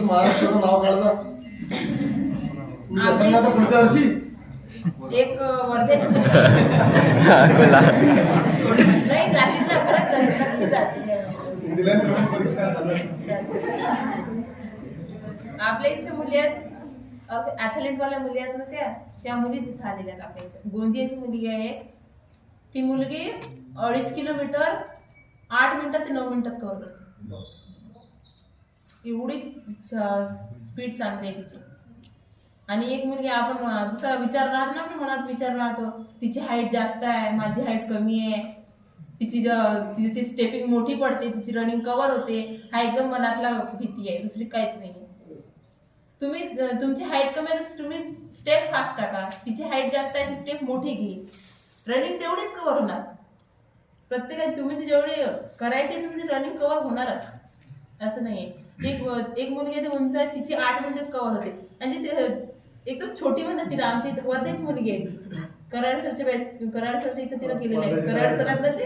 महाराष्ट्राचं नाव काढता सांगा पुढच्या वर्षी एक वर्ध्याची नाही जाती ना खरंच आपल्या इथे मुली आहेत ऍथलीट वाल्या मुली आहेत ना त्या मुली तिथे आलेल्या आहेत. आपल्या इथे गोंदियाची मुलगी आहे. ती मुलगी 2.5 किलोमीटर 8 मिनिटात ते 9 मिनिटात कव्हर करते. एवढी स्पीड चांगली आहे तिची. आणि एक मुलगी आपण जसा विचार राहतो ना, आपल्या मनात विचार राहतो तिची हाईट जास्त आहे, माझी हाईट कमी आहे, तिची स्टेपिंग मोठी पडते, तिची रनिंग कव्हर होते, हा एकदम मनातला भीती आहे, दुसरी काहीच नाही. तुम्ही तुमची हाईट कमी आहे तुम्ही स्टेप फास्ट टाका, तिची हाईट जास्त आहे ती स्टेप मोठी घे, रनिंग तेवढीच कव्हर होणार. प्रत्येकाने तुम्ही जेवढे करायचे तुमची रनिंग कव्हर होणारच असं नाहीये. एक मुलगी उंच आहे, तिची 8 मिनिटात कव्हर होते. म्हणजे एकदम छोटी म्हणतात तिला. आमच्या इथे वर्ध्याची मुलगी आहे, कराड सरच्या इथं तिला केलेलं आहे. कराड सरांना ते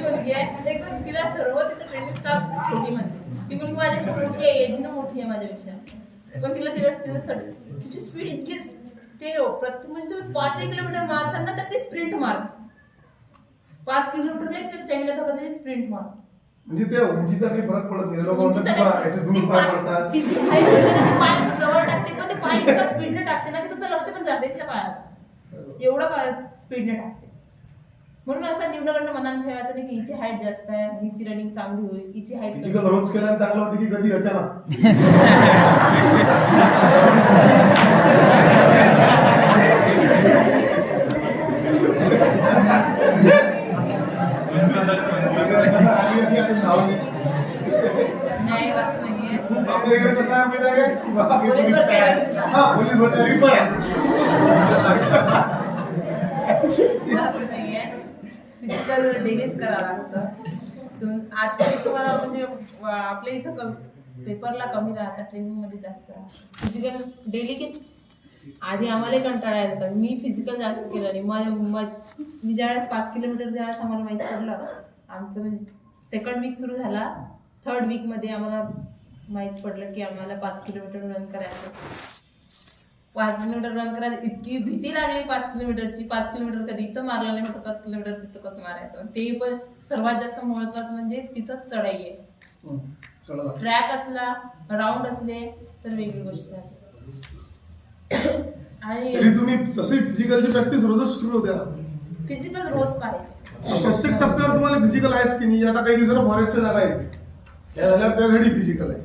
मुलगी आहे एकदम, तिला सर्व तिथं ट्रेनिंग स्टाफ छोटी म्हणते. ती मुलगी माझ्यापेक्षा मोठी आहे, एजनं मोठी आहे माझ्यापेक्षा, पण तिला तिची स्पीड इतकी ते प्रत्येक म्हणजे तुम्ही 5 किलोमीटर मारसाल ना तर ते स्प्रिंट मार. 5 किलोमीटर नाही ते स्टॅमिना थकत नाही, स्प्रिंट मार. म्हणजे ते उंचीचा काही फरक पडत नाही. लोक म्हणतात याचे दूर पाय पडतात. तिची हाईट आहे, पाय जवळ टाकते पण ते पाय इतका स्पीडने टाकते ना की तुमचं लक्ष पण जाते त्या पायात, एवढं स्पीडने टाकते. म्हणून असं निवडणं मनात ठेवायचं नाही की हिची हाईट जास्त आहे, हिची रनिंग चांगली होईल, हिची हाईट रोज केल्याने चांगलं होती की कधी अचानक नाही वाटत नाहीये. आपल्याकडे कसं आहे माहिती आहे का, पोलीस भरती पण फिजिकल डेलीच करावं लागतं. आता तुम्हाला म्हणजे आपल्या इथं पेपरला कमी राहतात, ट्रेनिंग मध्ये जास्त राहतात. फिजिकल डेली की आधी आम्हाला कंटाळा येतात. मी फिजिकल जास्त केलं नाही. मी ज्यावेळेस 5 किलोमीटर ज्यावेळेस आम्हाला माहिती पडलं, आमचं म्हणजे सेकंड वीक सुरू झाला, 3rd वीकमध्ये आम्हाला माहीत पडलं की आम्हाला 5 किलोमीटर रन करायचं. 5 किलोमीटर रन करायचं इतकी भीती लागली 5 किलोमीटरची. 5 किलोमीटर कधी इथं मारलं नाही, म्हटलं 5 किलोमीटर तिथं कसं मारायचं. ते पण सर्वात जास्त महत्वाचं म्हणजे तिथंच चढाई आहे. ट्रॅक असला, राऊंड असले तर वेगळी गोष्ट आहे. आणि तुम्ही तशी फिजिकलची प्रॅक्टिस रोजच सुरू होते ना. फिजिकल रोज पाहिजे. प्रत्येक टप्प्यावर तुम्हाला फिजिकल आहेच की नाही. आता काही दिवसांना फॉरेस्टच्या जागा आहेत, त्या झाल्यावर त्यासाठी फिजिकल आहे,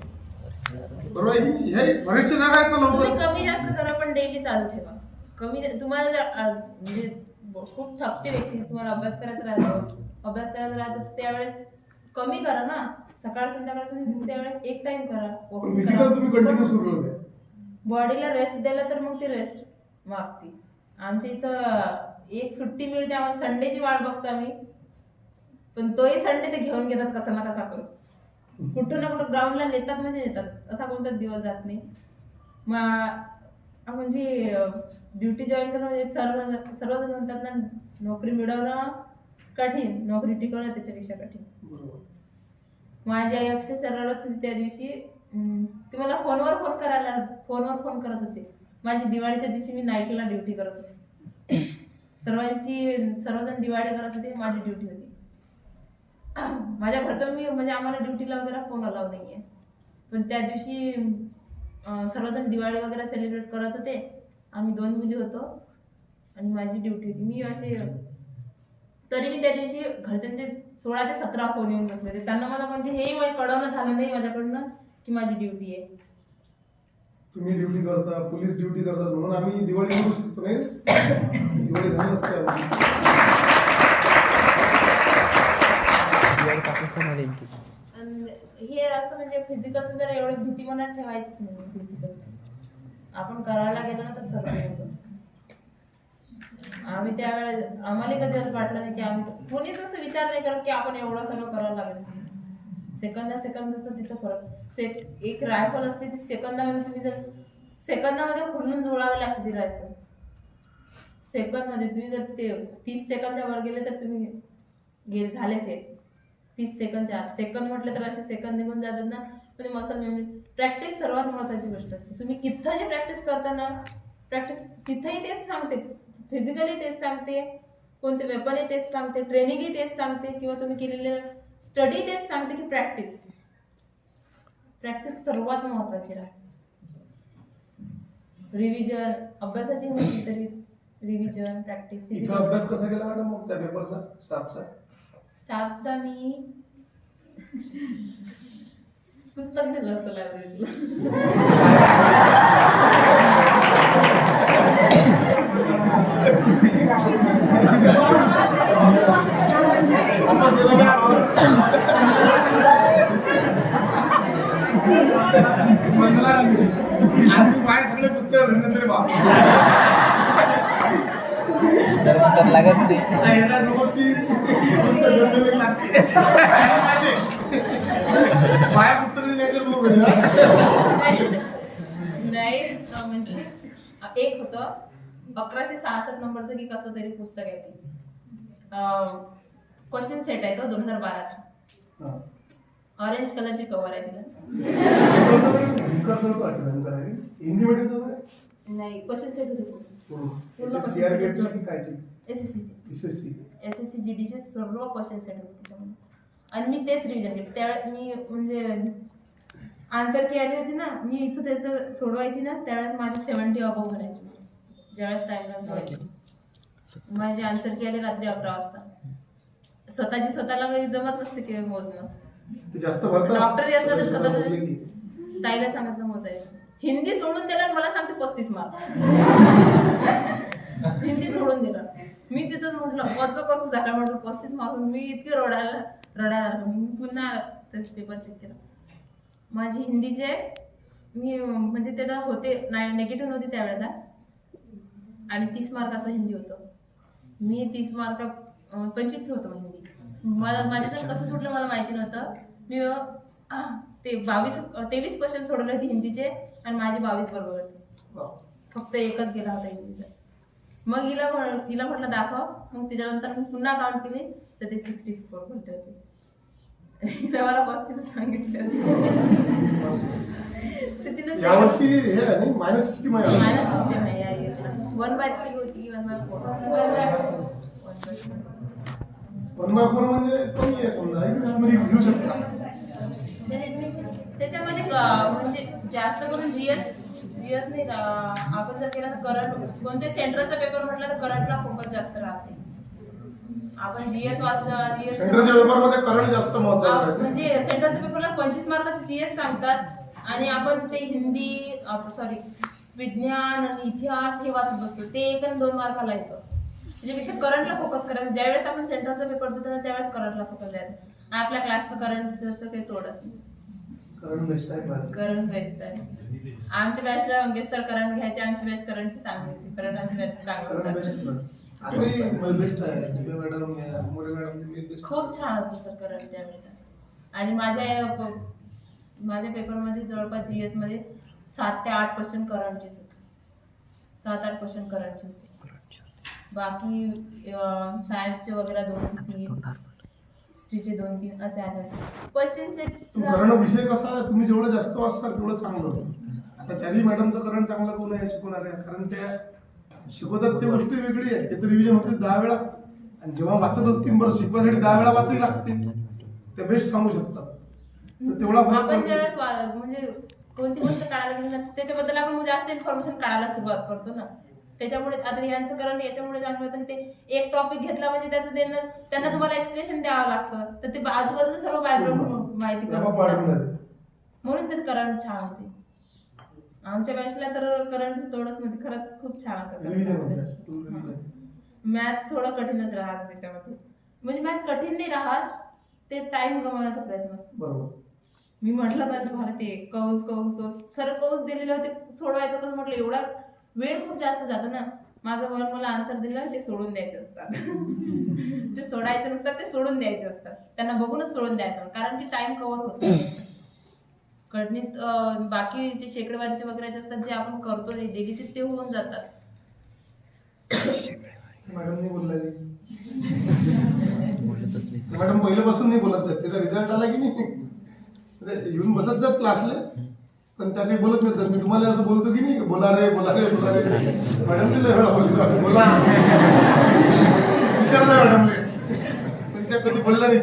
बरोबर आहे की नाही. फॉरेस्टच्या जागा आहेत ना, लवकर कमी जास्त करा पण डेली चालू ठेवा. कमी तुम्हाला म्हणजे खूप थकते व्यक्ती, तुम्हाला अभ्यास करायचा राहतो त्यावेळेस कमी करा ना. सकाळ संध्याकाळ त्यावेळेस एक टाइम करा. फिजिकल तुम्ही कंटिन्यू सुरू होते. बॉडीला रेस्ट द्यायला तर मग ती रेस्ट मागते. आमच्या इथं एक सुट्टी मिळते, आम्हाला संडेची वाट बघतो आम्ही, पण तोही संडे ते घेऊन घेतात कसा ना कसा करून. कुठं ना कुठं ग्राउंडला नेतात म्हणजे नेतात, असा कोणताच दिवस जात नाही. म्हणजे ड्युटी जॉईन करणं म्हणजे सर्वजण म्हणतात ना, नोकरी मिळवणं कठीण, नोकरी टिकवणं त्याच्यापेक्षा कठीण. माझी आई अक्षरशः रडत होती त्या दिवशी. ती मला फोनवर फोन करत होते. माझी दिवाळीच्या दिवशी मी नाईटला ड्युटी करत होते. सर्वजण दिवाळी करत होते, माझी ड्युटी होती. माझ्या घरचं मी म्हणजे आम्हाला ड्युटीला वगैरे फोन अलाव नाहीये, पण त्या दिवशी सर्वजण दिवाळी वगैरे सेलिब्रेट करत होते. आम्ही 2 मुली होतो आणि माझी ड्युटी होती. मी असे तरी मी त्या दिवशी घरच्यांचे 16 ते 17 फोन येऊन बसले. त्यांना मला म्हणजे हेही मला कळवणं झालं नाही माझ्याकडनं की माझी ड्युटी आहे. तुम्ही ड्युटी करता, पोलीस ड्युटी करतात, म्हणून आम्ही दिवाळी करू शकतो नाही. दिवाळी झाली असते हे असं म्हणजे फिजिकलचं जर एवढी भीती मनात ठेवायचीच नाही. फिजिकलची आपण करायला गेलो ना तर सर्व होतं. आम्ही त्यावेळेस आम्हाला कधी असं वाटलं नाही की आम्ही कोणीच असं विचार नाही करत की आपण एवढं सगळं करायला लागेल. सेकंदाचं तिथं फरक. एक रायफल असते ती सेकंदामध्ये तुम्ही जर सेकंदामध्ये खुलून जुळावी लागते ती रायफल. सेकंद मध्ये तुम्ही जर ते 30 सेकंदच्या वर गेले तर तुम्ही गेले झाले फेल. 30 सेकंदच्या आत सेकंद म्हटलं तर असे सेकंद निघून जातात ना. पण मसल मेमरी प्रॅक्टिस सर्वात महत्वाची गोष्ट असते. तुम्ही किती जे प्रॅक्टिस करताना प्रॅक्टिस तिथेही तेच सांगते, फिजिकली तेच सांगते, कोणते वेपन आहे तेच सांगते, ट्रेनिंगही तेच सांगते, किंवा तुम्ही केलेले स्टडी तेच सांगते की प्रॅक्टिस सर्वात महत्वाची राहते. रिव्हिजन अभ्यासाची नसली तरी रिव्हिजन प्रॅक्टिस. इथं अभ्यास कसा केला मॅडम मग त्या पेपरचा स्टाफचा मी पुस्तक दिलं होतं लायब्ररीला. काय सगळे पुस्तक तरी बा सर्व तर लागत नाही. पुस्तक नाही म्हणजे एक होतं 1166 नंबरचं की कसं तरी पुस्तक आहे ते. क्वेश्चन सेट आहे तो 2012चा. ऑरेंज कलरची कव्हर आहे तिला. हिंदी मीडियम नाही क्वेश्चन सेट होते एसएससी जीडीचे सर्व क्वेश्चन सेट होते त्याच्यामध्ये. आणि मी तेच रिव्हिजन केलं त्यावेळेस. मी म्हणजे आन्सर की आली होती ना, मी इथं त्याचं सोडवायची ना त्यावेळेस माझी 70 अबव भरायची. ज्यावेळेस टाइमला सोडायची माझी आन्सर की आली रात्री 11 वाजता. स्वतःला काही जमत नसते की मोजणं. डॉक्टर असलं तर स्वतः ताईला सांगितलं मोजायचं. हिंदी सोडून दिलं आणि मला सांगते 35 मार्क. हिंदी सोडून दिलं. मी तिथंच म्हटलं असं कसं झालं म्हटलं 35 मार्क. मी इतकी रडायला मी पुन्हा पेपर चेक केला. माझी हिंदीचे मी म्हणजे त्याला होते नेगेटिव्ह नव्हती त्यावेळेला आणि 30 मार्काचं हिंदी होतं. मी 30 मार्क 25 होतं हिंदी. माझ्यासाठी कसं सुटलं मला माहिती नव्हतं. मी ते 23 क्वेश्चन सोडवले होते हिंदीचे आणि माझे 22 बरोबर होते. फक्त एकच गेला होता हिंदीचा. मग हिला म्हटलं दाखव. मग त्याच्यानंतर मी पुन्हा काउंट केली तर ते 64 भेटत होते. हिला मला 35 सांगितलं. यावर्षी मायनस सिस्टीम आहे. 1/3 होती 1/4. 1/4 म्हणजे कमी आहे समजा. तुम्ही रिस्क घेऊ शकता त्याच्यामध्ये. म्हणजे जास्त करून जीएस नाही आपण जर केला तर करंट. कोणते सेंट्रलचा पेपर म्हटलं तर करंटला फोकस जास्त राहते. आपण जीएस वाचलं सेंट्रलच्या पेपरमध्ये करंट जास्त महत्त्वाचं. म्हणजे सेंट्रलच्या पेपरला 25 मार्काचे जीएस सांगतात आणि आपण ते हिंदी विज्ञान आणि इतिहास हे वाचत बसतो. ते 1 आणि 2 मार्काला येतं. त्याच्यापेक्षा करंटला फोकस करायचं. ज्यावेळेस आपण सेंट्रलचा पेपर देतो त्यावेळेस करंटला फोकस द्यायचं. आपल्या क्लासचं करंटचं तर काही तोडच नाही. करंट बेस्ट आहे. आमच्या बॅचला अंगेश सर करंट घ्यायचे. आमची बॅच करंटची चांगली होती. करंट आमची बॅच चांगली खूप छान होतं सर करंट त्यावेळेला. आणि माझ्या पेपरमध्ये जवळपास जीएस मध्ये 7 ते 8 क्वेश्चन करंटचेच होते. 7-8 क्वेश्चन करंटचे होते. बाकी सायन्सचे वगैरे 2-3, हिस्ट्रीचे 2-3 असे आले. क्वेश्चन सेट करंट विषय कसा तुम्ही जेवढं जास्त वाचताल तेवढं चांगलं. आता चारी मॅडमचं करंट चांगलं कोण आहे शिकवणारे. कारण त्या शिकवतात ते गोष्टी वेगळी आहे. ते तर रिव्हिजन होतेच 10 वेळा. आणि जेव्हा वाचत असतील बरं शिकवायसाठी 10 वेळा वाचावी लागते. ते बेस्ट सांगू शकतात. तर तेवढा आपण ज्यावेळेस म्हणजे कोणती गोष्ट काढायला गेली ना त्याच्याबद्दल आपण जास्त इन्फॉर्मेशन काढायला सुरुवात करतो ना. त्याच्यामुळे आता यांचं कारण याच्यामुळे जाणवं होतं की ते एक टॉपिक घेतला म्हणजे त्याचं त्यांना तुम्हाला एक्सप्लेनेशन द्यावं लागतं. तर ते आजूबाजूला सर्व बॅकग्राऊंड माहिती करतात. म्हणून ते करंट छान होते. आमच्या बॅचला तर करंटचं तोडच नव्हती. खरंच खूप छान होतं. मॅथ थोडं कठीणच राहत त्याच्यामध्ये. म्हणजे मॅथ कठीण नाही राहत. ते टाइम गमावण्याचा प्रयत्न असतो. मी म्हटलं का तुम्हाला ते कौस सर कौस दिलेले होते सोडवायचं कसं म्हटलं एवढा वेळ खूप जास्त जातो ना. माझं मला आन्सर दिलं ते सोडून द्यायचे असतात. ते सोडायचे नसतात ते सोडून द्यायचे असतात. त्यांना बघूनच सोडून द्यायचं कारण की टाइम कव्हर होतो. गणित बाकी जे शेकडेवारीचे वगैरे असतात जे आपण करतो डेलीचे ते होऊन जातात. मॅडमने बोलला बोलतच नाही. मॅडम पहिल्यापासून नाही बोलत जात, त्याचा रिझल्ट आला की नाही येऊन बसत जात क्लासला, पण त्या काही बोलत नाही. तर मी तुम्हाला असं बोलतो की नाही, बोला रे बोला रे बोला रे, मॅडम बोला विचारलं मॅडमने, पण त्या कधी बोलला नाही.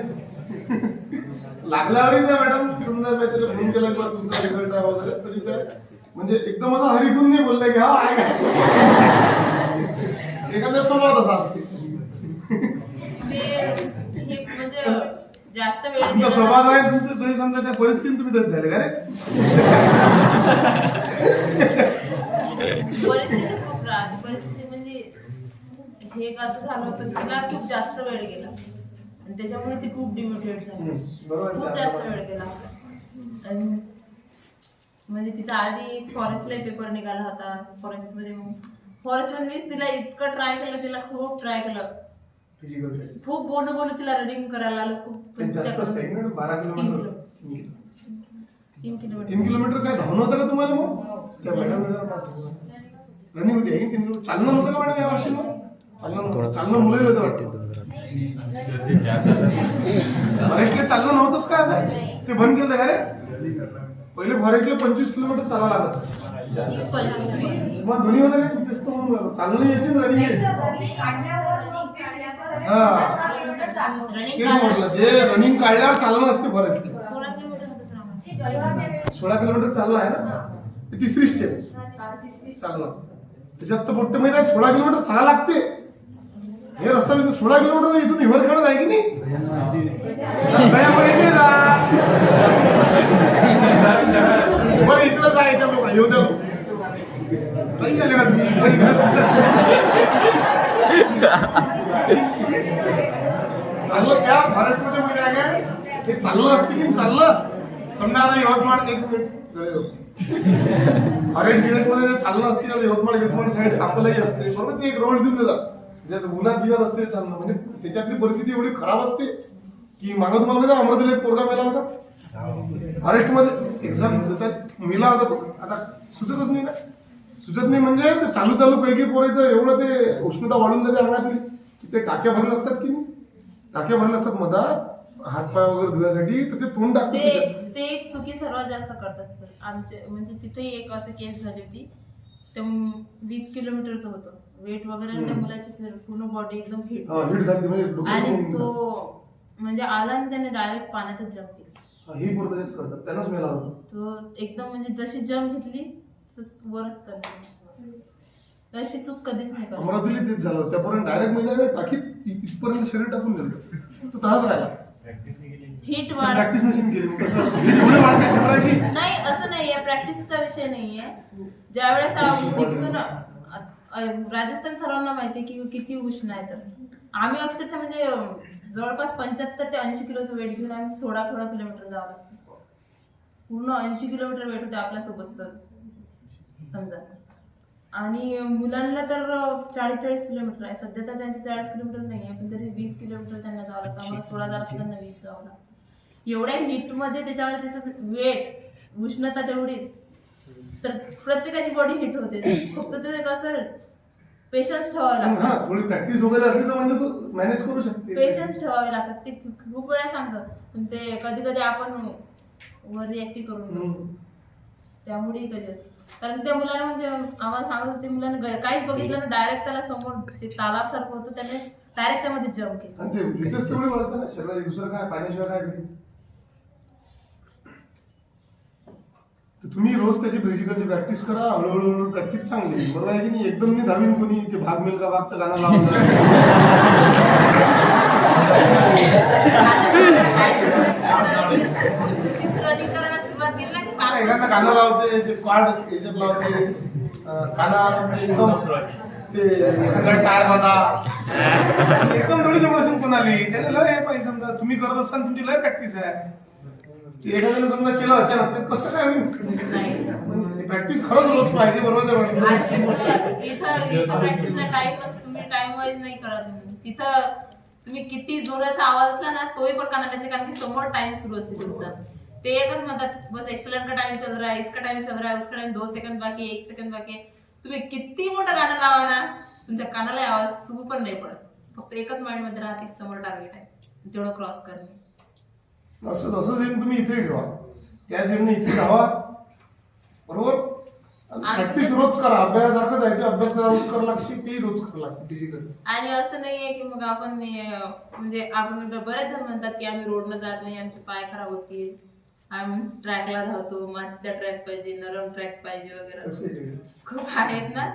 लागल्यावरही त्या मॅडम समजा काहीतरी फोन केला किंवा तुमचा रिझल्ट आहे वगैरे, तरी त्या म्हणजे एकदम असा हरिकून नाही बोलला की हा आहे काय, एखाद्या स्वभाव तसा असते. ते हे म्हणजे जास्त वेळ तुमचा दिला स्वभाव आहे तुमचं, तरी समजा त्या परिस्थितीत तुम्ही दत्त झाले का रे. परिस्थिती खूप राहते. परिस्थिती म्हणजे हे कसं झालं होतं, तिला खूप जास्त वेळ गेला आणि त्याच्यामुळे ती खूप डिमोटिवेट झाली. बरोबर खूप आहे. जास्त वेळ गेला आणि म्हणजे तिचा आधी फॉरेस्टला पेपर निघाला होता. फॉरेस्टमध्ये मी तिला इतकं ट्राय केलं, तिला खूप ट्राय केलं, Physical side. खूप बोलू तिला रनिंग करायला आलं खूप. ते जास्त असते ना, 12 किलोमीटर 3 किलोमीटर 3 किलोमीटर काय धावणं होतं का तुम्हाला मग? त्या मॅडम रनिंग होती, 3 किलोमीटर चालणं होतं का मॅडम या वर्षी मग? चालणं मुलं होतं वाटतं. फॉरेस्टला चालणं नव्हतंच का आता? ते बंद केलं का रे? पहिले फॉरेस्टला 25 किलोमीटर चालायला लागत. मग दोन्ही होतं काय? तेच तर मग चालणं यायची रनिंग यायची. हा तेच म्हटलं, जे रनिंग काढल्यावर चालणं असते फॉरेस्टला. 16 किलोमीटर चाललं आहे ना, तिसरी स्टेप चालणं. त्याच्यात तर मोठे माहिती आहे, 16 किलोमीटर चाला लागते. हे रस्ता 16 किलोमीटर इथून हिवरखेडत आहे की नाही, बरं इकडं जायचं लोक येऊ द्या काही झाले का तुम्ही चाललं त्या फॉरेस्टमध्ये माहिती आहे काय, ते चाललं असते की चाललं समजा आता यवतमाळ 1 मिनिट फॉरेस्ट मध्ये चाललं असते ना, यवतमाळ साईड आपल्यालाही असते बरोबर. ते एक रोड देऊन देतात, ज्यात उन्हात दिवस असते चालणं, म्हणजे त्याच्यातली परिस्थिती एवढी खराब असते की मागं तुम्हाला माहिती आहे, अमरावतीला एक पोरगा मेला होता फॉरेस्ट मध्ये, एक्झाम देतात मेला होता तो. आता सुचतच नाही ना, सुचत नाही म्हणजे ते चालू काही पोरायचं एवढं ते उष्णता वाढून जाते अंगातली की ते टाक्या भरले असतात की नाही, टाक्या भरले असतात मधात हातपाय वगैरे धुण्यासाठी, तर ते तोंड टाकतात. ते एक चुकी सर्वात जास्त करतात सर आमचे. म्हणजे तिथे एक असं केस झाली होती, ते 20 किलोमीटरचं होतं वेट वगैरे, आणि त्या मुलाची पूर्ण बॉडी एकदम हिट हिट झाली म्हणजे आणि तो म्हणजे आला आणि त्याने डायरेक्ट पाण्यातच जंप केली. ही पोरं तसेच करतात, त्यांनाच मेला होता तो एकदम म्हणजे जशी जंप घेतली वरच तर अशी चूक कधीच नाही करत. अमरावतीला तेच झालं, त्यापर्यंत डायरेक्ट म्हणजे टाकीत इथपर्यंत शरीर टाकून दिलं, तो तसाच राहिला. हिट वाढ प्रॅक्टिस नसेल केली मग तसं एवढी वाढते शरीराची. नाही, असं नाहीये, प्रॅक्टिसचा विषय नाहीये. ज्यावेळेस निघतो ना, राजस्थान सर्वांना माहितीये की किती उष्ण आहे. तर आम्ही अक्षरशः म्हणजे जवळपास 75 ते 80 किलोचं वेट घेऊन आम्ही 16 किलोमीटर जावं लागतं. पूर्ण 80 किलोमीटर वेट होते आपल्यासोबत सर समजा. आणि मुलांना तर 40 किलोमीटर आहे सध्या, तर त्यांचे 40 किलोमीटर नाही आहे, पण तरी 20 किलोमीटर त्यांना जावं लागतं. आम्हाला 16 तारखेला 20 जावं लागतं. एवढ्या हीटमध्ये त्याच्यावर त्याचं वेट उष्णता तेवढीच, तर प्रत्येकाची बॉडी हिट होते. फक्त ते कसं पेशन्स ठेवावे लागतात. हा थोडी प्रॅक्टिस वगैरे असली तर म्हणजे तू मॅनेज करू शकते. पेशन्स ठेवावे लागतात. ते खूप वेळा सांगतात, पण ते कधी कधी आपण वर रिॲक्टिव्ह करून बसतो. त्यामुळे कधी कारण त्या मुलाला म्हणजे आम्हाला सांगत होते, मुलांना काहीच बघितलं ना, डायरेक्ट त्याला समोर ते तालाब सारखं होतं, त्याने डायरेक्ट त्यामध्ये जम्प केलं. आणि ते फिटनेस तेवढी वाढतं ना शरीराची, दुसरं काय पाण्याशिवाय काय भेटेल. तर तुम्ही रोज त्याची फिजिकलची प्रॅक्टिस करा, हळूहळू प्रॅक्टिस चांगली बरोबर आहे की नाही. एकदम नाही धावीन कोणी ते भाग मिल्का भागचं गाणं लावून एखादं गाणं लावते, ते कॉर्ड याच्यात लावते कानात एकदम, ते एखाद्या टायर बांधा एकदम थोडी जबरदस्ती कोणाली त्याला लय पाहिजे. समजा तुम्ही करत असाल तुमची लय प्रॅक्टिस आहे, ते एखाद्याने समजा केलं अचानक ते कसं काय होईल. प्रॅक्टिस खरंच रोज पाहिजे बरोबर. प्रॅक्टिसला टाइम नसतो, तुम्ही टाइम वाईज नाही करत. तिथं तुम्ही किती जोराचा आवाज असला ना तोही पण कानाला येते, कारण की समोर टाइम सुरू असते तुमचा. ते एकच म्हणतात बस एक्सलेंट का टाइम चल रहा है, इसका टाइम चल रहा है, उसका टाइम 2 सेकंड बाकी है, 1 सेकंड बाकी है. तुम्ही किती मोठं गाणं लावा ना, तुमच्या कानाला आवाज सुरू पण नाही पडत. फक्त एकच माइंड मध्ये राहते की समोर टार्गेट आहे, तेवढं क्रॉस करणे. असंच एम तुम्ही इथे ठेवा, त्याच एमने इथे राहा, बरोबर. प्रॅक्टिस रोज करा. अभ्यासासारखंच आहे ते, अभ्यास रोज करावं लागते, ते रोज करावं लागते फिजिकल. आणि असं नाहीये की मग आपण म्हणजे आपण बरेच जण म्हणतात की आम्ही रोडनं जात नाही, आमचे पाय खराब होतील, आम्ही ट्रॅकला धावतो, मातीचा ट्रॅक पाहिजे, नरम ट्रॅक पाहिजे वगैरे खूप आहेत ना.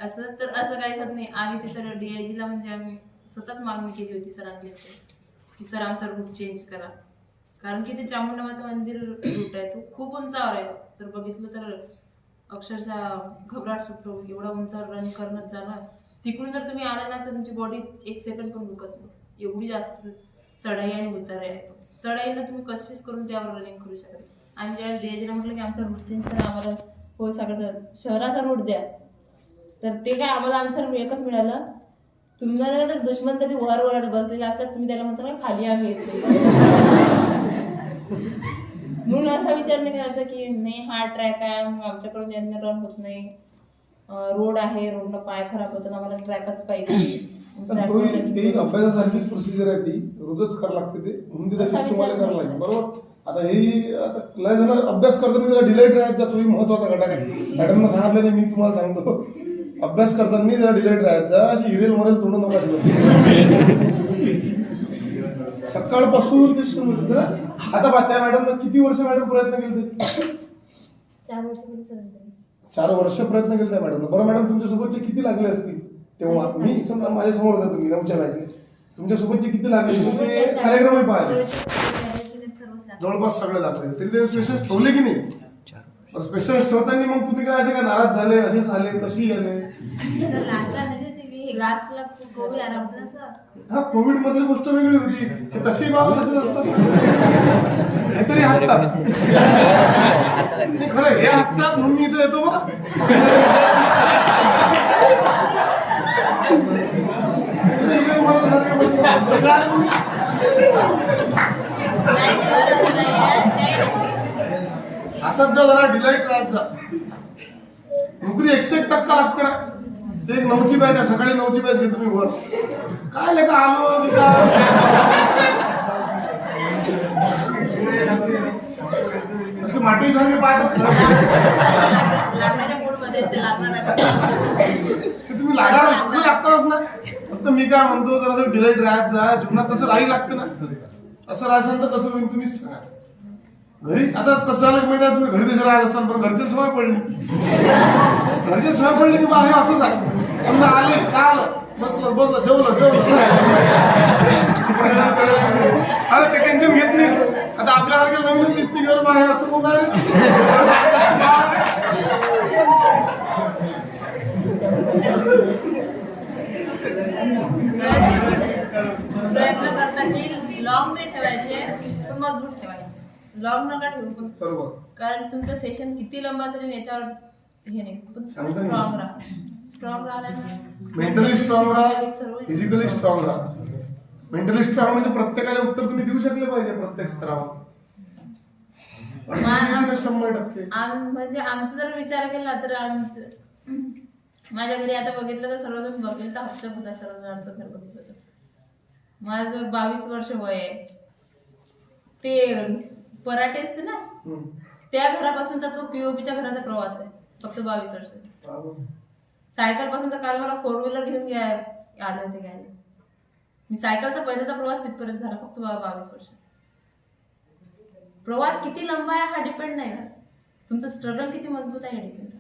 असं तर असं काहीच होत नाही. आम्ही तिथं DIG ला म्हणजे आम्ही स्वतःच मागणी केली होती सरांनी की सर आमचा रूट चेंज करा, कारण की ते चामुंडा माता मंदिर रूट आहे, तो खूप उंचावर आहे. तर बघितलं तर अक्षरशः घबराट सुटतो, एवढा उंचावर रन करणं जाणं. तिकडून जर तुम्ही आला ना तर तुमची बॉडी 1 सेकंड पण दुखत नाही, एवढी जास्त चढाई आणि उतार आहे. चढाईला तुम्ही कशीच करून त्यावर रनिंग करू शकता. आम्ही ज्यावेळेस DIG ला म्हटलं की आमचा रूट चेंज करा, आम्हाला होयसागरचा शहराचा रूट द्या, तर ते काय आम्हाला आन्सर एकच मिळालं, तुम्हाला जर दुश्मन कधी वर बसलेले असतात तुम्ही त्याला म्हणता का खाली आम्ही येतो. म्हणून असा विचार नाही करायचा की नाही हा ट्रॅक आहे मग आमच्याकडून यांना रन होत नाही, रोड आहे, रोडनं पाय खराब होतात, आम्हाला ट्रॅकच पाहिजे. ते अभ्यासासारखीच प्रोसिजर आहे, ती रोजच करावं लागते ते, म्हणून ते तशी तुम्हाला करावं लागेल, बरोबर. आता हे आता लय जण अभ्यास करताना जरा डिलाईट राहायचा, तोही महत्वाचा घटक आहे. मॅडमनं सांगितलं नाही, मी तुम्हाला सांगतो, अभ्यास करताना जरा डिलाईट राहायचा, अशी हिरेल मरेल तोंड नका दिलं. सकाळपासून ते सुरू होतं. आता बा त्या मॅडमनं किती वर्ष मॅडम प्रयत्न केले ते? 4 वर्ष प्रयत्न केले त्या मॅडमनं. बरं मॅडम तुमच्यासोबतचे किती लागले असतील तेव्हा? मी समजा माझ्या समोर होता, तुम्ही 9च्या बॅचले, तुमच्यासोबतचे किती लागले? तुमचे कार्यक्रमही पाहिले जवळपास सगळे दाखले, तरी ते स्पेशल ठेवले की नाही? स्पेशल ठेवताना मग तुम्ही काय असे काय नाराज झाले, असे झाले, कशी झाले? हा कोविड मधली गोष्ट वेगळी होती, तशी बाबा तसंच असतात, काहीतरी हसतात. खरं हे हसतात म्हणून मी इथं येतो बरं. असंच जा, जरा डिलाईट राहत जा. नोकरी 101% लागते ना. ते 9ची बॅच आहे, सकाळी 9ची बॅच घेतो मी वर. काय लेका आलो मी का असे माटी झाले पाहतात. तुम्ही लागायला सगळे लागतातच ना. फक्त मी काय म्हणतो, जरा डिलाईट राहत जा, जीवनात तसं राही लागतं ना. असं राहायचं तर कसं होईल तुम्हीच सांगा. घरी आता कसं आलं माहिती आहे, तुम्ही घरी तसे राहत असाल पण घरची सवय पडली, घरची सवय पडली की बा हे असंच आहे. समजा आले का आलं, बसलं जेवलं अरे ते टेन्शन घेत नाही. आता आपल्यासारखे नवीन दिसते घर बा हे असं कोण आहे. प्रयत्न करताना लॉंग नाही ठेवायचे पण मजबूत ठेवायचे. लॉंग नका ठेवू पण, बरोबर, कारण तुमचं सेशन किती लंबा चालेल याच्यावर हे नाही, पण स्ट्रॉंग राहा. स्ट्रॉंग राहिला ना, मेंटली स्ट्रॉंग राहा, फिजिकली स्ट्रॉंग राहा. मेंटली स्ट्रॉंग म्हणजे प्रत्येकाला उत्तर तुम्ही देऊ शकले पाहिजे प्रत्येक स्तरावर. 100%. म्हणजे आमचा जर विचार केला तर माझ्या घरी आता बघितलं तर सर्वजण बघेल तर हप्ता होता, सर्वजण आमचं घर बघितलं तर. माझं 22 वर्ष वय आहे. ते पराठे असते ना, त्या घरापासूनचा तो POPच्या घराचा प्रवास आहे, फक्त 22 वर्ष. सायकल पासूनचा काल मला 4 व्हीलर घेऊन आले होते घ्यायला. मी सायकलचा पहिल्याचा प्रवास तिथपर्यंत झाला, फक्त 22 वर्ष. प्रवास किती लंबा आहे हा डिपेंड नाही ना, तुमचं स्ट्रगल किती मजबूत आहे हे डिपेंड.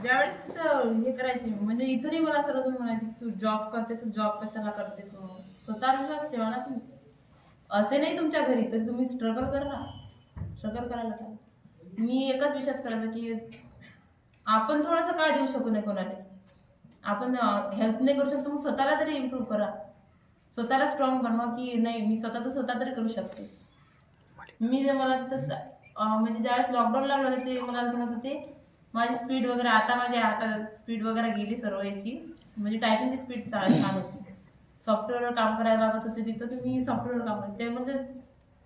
ज्यावेळेस तिथं हे करायचे, म्हणजे इथंही मला सर्वजण म्हणायचे तू जॉब करते, तू जॉब कशाला करतेस, स्वतः विश्वास ठेवा ना तुम्ही. असे नाही तुमच्या घरी तर तुम्ही स्ट्रगल करा, स्ट्रगल करायला काय. मी एकच विश्वास करायचा की आपण थोडंसं काय देऊ शकू नये कोणाला. आपण हेल्प नाही करू शकतो, मग स्वतःला तरी इम्प्रूव्ह करा, स्वतःला स्ट्रॉंग बनवा की नाही मी स्वतः तरी करू शकते. मी जे मला तसं म्हणजे ज्यावेळेस लॉकडाऊन लागलं होतं ते मला समजत होते माझी स्पीड वगैरे, आता स्पीड वगैरे गेली सर्व याची, म्हणजे टायपिंगची स्पीड छान होती. सॉफ्टवेअरवर काम करायला लागत होते तिथं, तुम्ही सॉफ्टवेअरवर काम करते. ते म्हणजे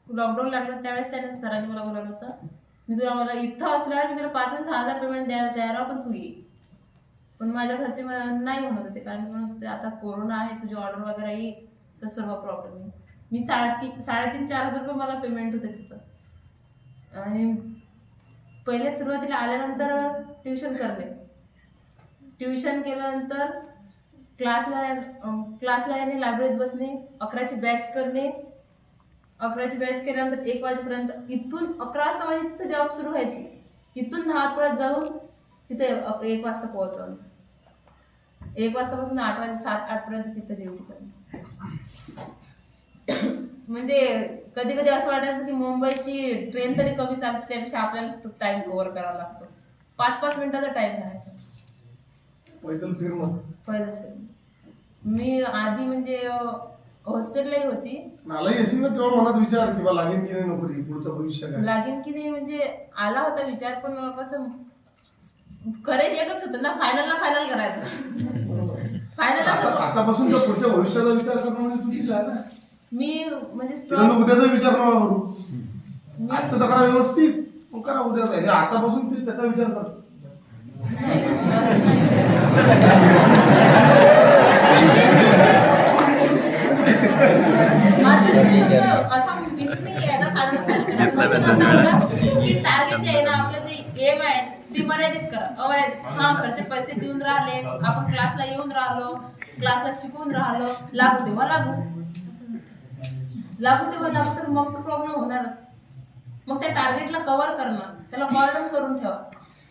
लॉकडाऊन लागलं त्यावेळेस त्याने सरांनी मला बोलावलं होतं मी तुला मला इथं असल्यावर मी तुला 5,000-6,000 पेमेंट द्यायला तयार आहे, पण तू ये. पण माझ्या घरचे नाही म्हणत होते, कारण म्हणत होते आता कोरोना आहे, तुझी ऑर्डर वगैरे येईल तर सर्व प्रॉब्लेम आहे. मी 3,500-4,000 रुपये मला पेमेंट होतं तिथं. आणि पहिले सुरुवातीला आल्यानंतर ट्युशन केल्यानंतर क्लासला येणे, लायब्ररीत बसणे, 11ची बॅच करणे. 11ची बॅच केल्यानंतर 1 वाजेपर्यंत, इथून 11 वाजता माझी तिथं जॉब सुरू व्हायची. इथून धावत पळत जाऊन तिथे 1 वाजता पोहोचवणं. 1 वाजतापासून 7-8 पर्यंत तिथं ड्युटी करणे. म्हणजे कधी कधी असं वाटायचं की मुंबईची ट्रेन तरी कमी चालते, त्यापेक्षा आपल्याला टाइम कव्हर करावा लागतो. 5-5 मिनिटाचा टाइम राहायचा पैदल फिरणं. पहिलं. मी आधी म्हणजे हॉस्टेललाही होती. मलाही असेल ना तेव्हा मनात विचार किंवा लागेल की नाही नोकरी, पुढचं भविष्य काय लागेल की नाही म्हणजे आला होता विचार, पण कसं करायचं एकच होतं ना, फायनल करायचं. फायनल आतापासून तर पुढच्या भविष्याचा विचार करणं म्हणजे चुकीचं आहे ना. मी म्हणजे उद्याचा विचार नका करू. मी आजचं तर करा व्यवस्थित, मग करा उद्याचा. हे आतापासून ते त्याचा विचार करतो. टार्गेट जे आहे ना, आपलं जे एम आहे ती मर्यादित करा. हा खर्च पैसे देऊन राहिले, आपण क्लासला येऊन राहिलो, क्लासला शिकून राहिलो, लागू तेव्हा लागू तर मग प्रॉब्लेम होणार. मग त्या टार्गेटला कव्हर करणं, त्याला कॉर्डन करून ठेवा.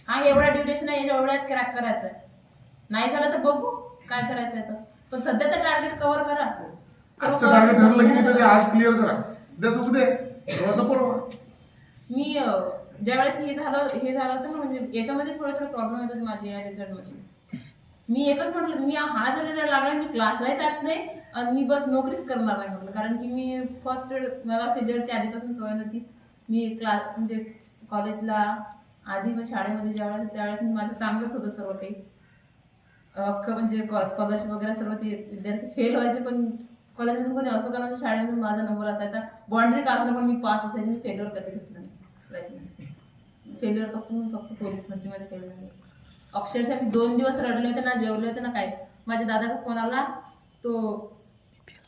हा एवढा ड्युरेशन आहे, एवढ्यात क्रॅक करायचं आहे. नाही झालं तर बघू काय करायचं आहे. पण सध्या तर टार्गेट कव्हर करा. आजचं टार्गेट ठरलं की ते आज क्लिअर करा, उद्याच उद्या, परवाचं परवा. मी ज्यावेळेस हे झालं होतं ना, म्हणजे याच्यामध्ये थोडे प्रॉब्लेम येत होते माझे या रिझल्टमध्ये. मी एकच म्हटलं, मी हा जर रिझल्ट लागला मी क्लासलाही जात नाही आणि मी बस नोकरीच करणार नाही म्हटलं. कारण की मी फर्स्ट मला फिजिओची आधीपासून सवय नव्हती. मी क्लास म्हणजे कॉलेजला आधी मग शाळेमध्ये त्यावेळेस माझं चांगलंच होतं सर्व काही. अख्खं म्हणजे स्कॉलरशिप वगैरे सर्व ते विद्यार्थी फेल व्हायचे, पण कॉलेजमधून कोणी असो का म्हणजे शाळेमधून माझा नंबर असायचा. बाउंड्री काढणं पण मी पास असायची. मी फेल्युअर कधी घेतलं नाही. फेल्युअर फक्त पोलीस भरतीमध्ये केलं नाही. अक्षरशः मी 2 दिवस रडले होते ना, जेवले होते ना काय. माझ्या दादाचा फोन आला,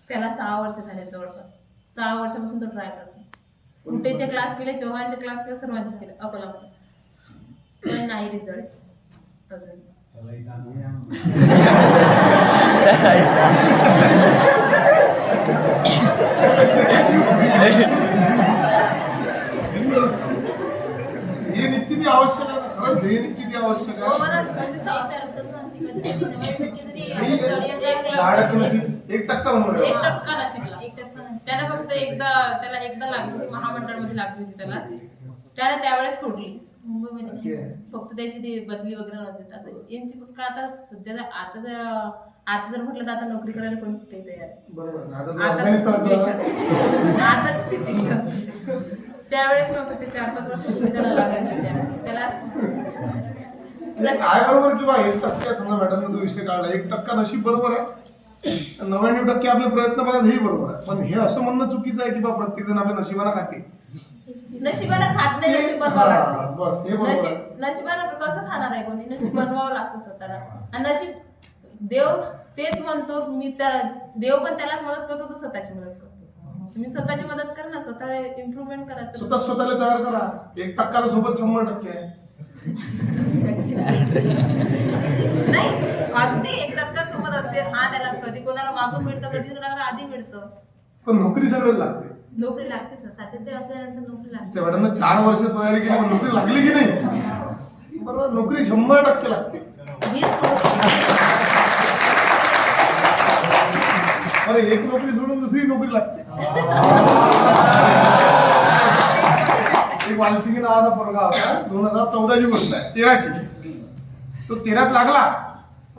त्याला 6 वर्ष झाले जवळपास. 6 वर्षापासून तो ट्राय करतो. कुटेचे क्लास केले, चव्हाणचे क्लास केले, सर्वांचे केले अकोलामध्ये, नाही रिझल्ट अजून. हे निश्चित आवश्यक आहे. खरंच ध्येय निश्चित आवश्यक आहे. 1% म्हणून 1% नशिबला. त्याला फक्त एकदा लागली होती, महामंडळमध्ये लागली होती त्याला त्यावेळेस सोडली मुंबईमध्ये. फक्त त्याची ती बदली वगैरे नव्हती. यांची फक्त आता सध्या आता जर म्हटलं तर आता नोकरी करायला कोणी कुठे तयार आहे. आताची सिच्युएशन. त्यावेळेस नव्हतं ते 4-5 वर्ष त्याला लागायचं. त्याला काय बरोबर की बा 1% समजा मॅडमने तो विषय काढला. 1% नशीब बरोबर आहे, 99% आपले प्रयत्न बघा हेही बरोबर आहे. पण हे असं म्हणणं चुकीचं आहे की बा प्रत्येक जण आपल्या नशिबाला खाते. नशिबाला खात नाही, नशीब बनवावं लागतं. बस हे बरोबर आहे. नशिबाला कसं खाणार आहे कोणी? नशीब बनवावं लागतं स्वतःला. आणि नशीब देव तेच म्हणतो, देव पण त्यालाच मदत करतो जो स्वतःची मदत करतो. तुम्ही स्वतःची मदत करा ना, स्वतः इम्प्रुव्हमेंट करा. स्वतःला तयार करा. 1% सोबत 100% आहे. नाही असते 1% सोबत असते. हा त्याला कधी कोणाला मागून मिळतं, कधी कोणाला आधी मिळतं. पण नोकरी सगळं लागते. नोकरी लागते सर. सातत्य असल्यानंतर नोकरी लागते. त्या मॅडमने 4 वर्ष तयारी केली, पण नोकरी लागली की नाही? बरोबर, नोकरी 100% लागते. अरे एक नोकरी सोडून दुसरी नोकरी लागते. एक वालसिंगी नावाचा पोरगा होता, 2014ची गोष्ट आहे, 13ची. तो 13त लागला